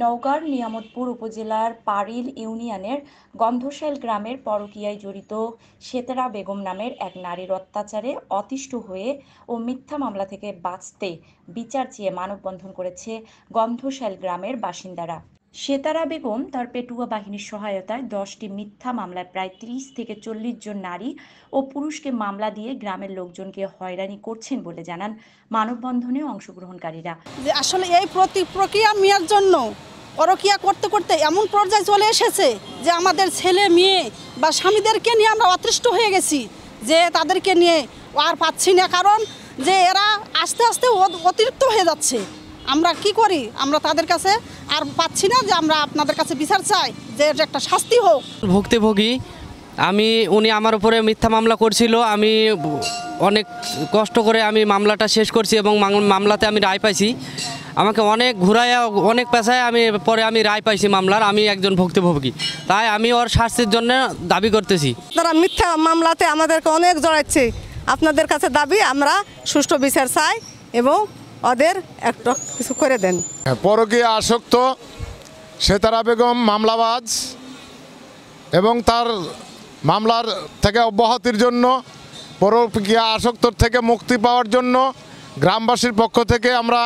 নওগাঁর নিয়ামতপুর উপজেলার পারিল ইউনিয়নের গন্ধশাইল গ্রামের পরকীয়ায় জড়িত সেতারা বেগম নামের এক নারীর অত্যাচারে অতিষ্ঠ হয়ে ও মিথ্যা মামলা থেকে বাঁচতে বিচার চেয়ে মানববন্ধন করেছে গন্ধশাইল গ্রামের বাসিন্দারা। সেতারা বেগম তার পেটুয়া বাহিনীর সহায়তায় 10টি মিথ্যা মামলায় প্রায় 30 থেকে 40 জন নারী ও পুরুষকে মামলা দিয়ে গ্রামের লোকজনকে হয়রানি করছেন বলে জানান মানববন্ধনে অংশগ্রহণকারীরা। যে আসলে এই প্রক্রিয়া মেয়ের জন্য পরকীয়া করতে করতে এমন পর্যায়ে চলে এসেছে যে আমাদের ছেলে মেয়ে বা স্বামীদেরকে নিয়ে আমরা অতৃষ্ট হয়ে গেছি, যে তাদেরকে নিয়ে আর পাচ্ছি না, কারণ যে এরা আস্তে আস্তে অতিরিক্ত হয়ে যাচ্ছে। আমরা কি করি, আমরা তাদের কাছে আর পাচ্ছি না, যে আমরা আপনাদের কাছে বিচার চাই যে এটা একটা শাস্তি হোক। ভুক্তভোগী উনি আমার উপরে মিথ্যা মামলা করছিল। আমি অনেক কষ্ট করে আমি মামলাটা শেষ করছি এবং মামলাতে আমি রায় পাইছি। আমাকে অনেক ঘুরায় অনেক পেশায় আমি রায় পাইছি মামলার। আমি একজন ভুক্তভোগী, তাই আমি ওর শাস্তির জন্য দাবি করতেছি। তারা মিথ্যা মামলাতে আমাদেরকে অনেক জড়াচ্ছে। আপনাদের কাছে দাবি, আমরা সুষ্ঠু বিচার চাই এবং ওদের একটা কিছু করে দেন। পরকীয়া আসক্ত সেতারা বেগম মামলাবাজ এবং তার মামলার থেকে অব্যাহতির জন্য, পরকীয়া আসক্তর থেকে মুক্তি পাওয়ার জন্য গ্রামবাসীর পক্ষ থেকে আমরা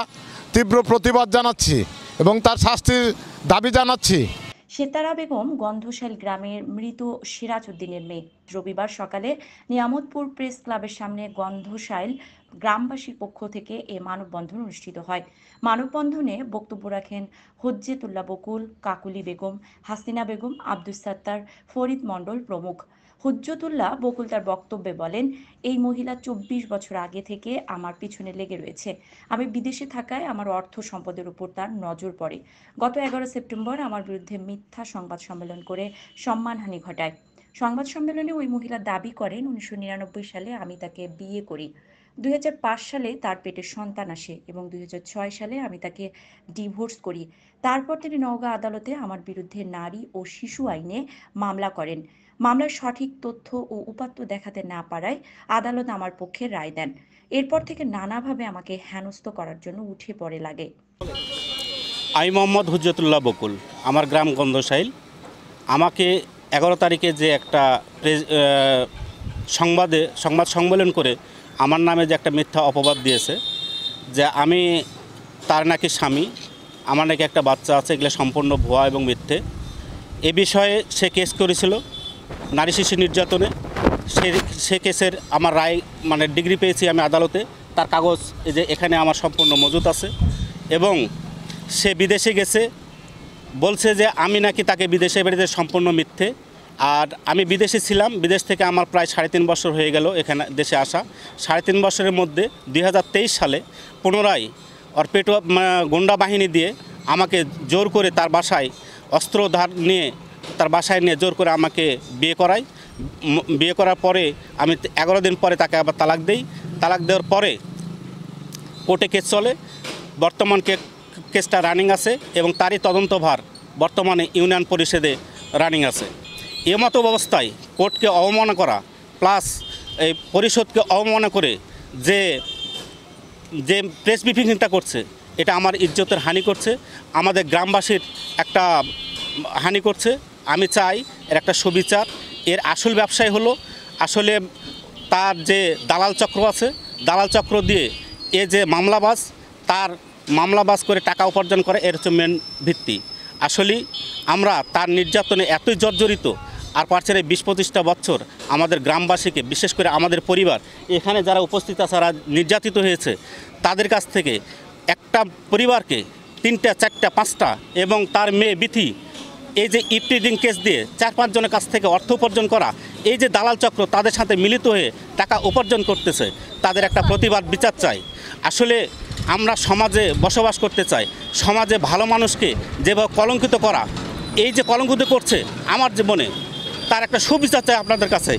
তীব্র প্রতিবাদ জানাচ্ছি এবং তার শাস্তির দাবি জানাচ্ছি। সেতারা বেগম গন্ধশাইল গ্রামের মৃত সিরাজ উদ্দিনের মেয়ে। রবিবার সকালে নিয়ামতপুর প্রেস ক্লাবের সামনে গন্ধশাইল গ্রামবাসীর পক্ষ থেকে এ মানববন্ধন অনুষ্ঠিত হয়। মানববন্ধনে বক্তব্য রাখেন হজ্জেতুল্লাহ বকুল, কাকুলি বেগম, হাসিনা বেগম, আব্দুস সাত্তার, ফরিদ মণ্ডল প্রমুখ। হুজ্জতুল্লাহ বকুল তার বক্তব্যে বলেন, এই মহিলা 24 বছর আগে থেকে আমার পিছনে লেগে রয়েছে। আমি বিদেশে থাকায় আমার অর্থ সম্পদের উপর তার নজর পড়ে। গত 11 সেপ্টেম্বর আমার বিরুদ্ধে মিথ্যা সংবাদ সম্মেলন করে সম্মানহানি ঘটায়। সংবাদ সম্মেলনে ওই মহিলা দাবি করেন 1999 সালে আমি তাকে বিয়ে করি। 2005 সালে তার পেটে সন্তান আসে এবং 2006 সালে আমি তাকে ডিভোর্স করি। তারপর তিনি নওগাঁ আদালতে আমার বিরুদ্ধে নারী ও শিশু আইনে মামলা করেন। মামলার সঠিক তথ্য ও উপাত্ত দেখাতে না পারায় আদালত আমার পক্ষে রায় দেন। এরপর থেকে নানাভাবে আমাকে হেনস্থ করার জন্য উঠে পড়ে লাগে। আমি মোহাম্মদ হুজ্জতুল্লাহ বকুল, আমার গ্রাম গন্ধশাইল। আমাকে 11 তারিখে যে একটা সংবাদ সম্মেলন করে আমার নামে যে একটা মিথ্যা অপবাদ দিয়েছে, যে আমি তার নাকি স্বামী, আমার নাকি একটা বাচ্চা আছে, এগুলো সম্পূর্ণ ভুয়া এবং মিথ্যে। এ বিষয়ে সে কেস করেছিল নারী শিশু নির্যাতনে। সে কেসের আমার রায় ডিগ্রি পেয়েছি আমি আদালতে। তার কাগজ এই যে এখানে আমার সম্পূর্ণ মজুত আছে। এবং সে বিদেশে গেছে, বলছে যে আমি নাকি তাকে বিদেশে বেড়েছে, সম্পূর্ণ মিথ্যে। আর আমি বিদেশে ছিলাম, বিদেশ থেকে আমার প্রায় 3.5 বছর হয়ে গেল এখানে দেশে আসা। 3.5 বছরের মধ্যে 2023 সালে পুনরায় ওর পেটুয়া গুন্ডা বাহিনী দিয়ে আমাকে জোর করে তার বাসায় অস্ত্র ধার নিয়ে তার বাসায় নিয়ে জোর করে আমাকে বিয়ে করায়। বিয়ে করার পরে আমি 11 দিন পরে তাকে আবার তালাক দেই। তালাক দেওয়ার পরে কোর্টে কেস চলে। বর্তমান কেসটা রানিং আছে এবং তারই তদন্তভার বর্তমানে ইউনিয়ন পরিষদে রানিং আছে। এমতো অবস্থায় কোর্টকে অবমাননা করা প্লাস এই পরিষদকে অবমাননা করে যে প্রেস ব্রিফিংটা করছে, এটা আমার ইজ্জতের হানি করছে, আমাদের গ্রামবাসীর একটা হানি করছে। আমি চাই এর একটা সুবিচার। এর আসল ব্যবসায় হলো আসলে তার যে দালাল চক্র আছে, দালাল চক্র দিয়ে এ যে মামলাবাজ, তার মামলাবাজ করে টাকা উপার্জন করে, এর হচ্ছে মেন ভিত্তি। আসলে আমরা তার নির্যাতনে এতই জর্জরিত, আর পারছে 20-25টা বছর আমাদের গ্রামবাসীকে, বিশেষ করে আমাদের পরিবার এখানে যারা উপস্থিত আছে, যারা নির্যাতিত হয়েছে, তাদের কাছ থেকে একটা পরিবারকে 3টা 4টা 5টা এবং তার মেয়ে বিথি, এই যে ইফটিজিং কেস দিয়ে 4-5 জনের কাছ থেকে অর্থ উপার্জন করা, এই যে দালাল চক্র তাদের সাথে মিলিত হয়ে টাকা উপার্জন করতেছে, তাদের একটা প্রতিবাদ বিচার চাই। আসলে আমরা সমাজে বসবাস করতে চাই, সমাজে ভালো মানুষকে যেভাবে কলঙ্কিত করা, এই যে কলঙ্কিত করছে আমার জীবনে, তার একটা সুবিচার চাই আপনাদের কাছে।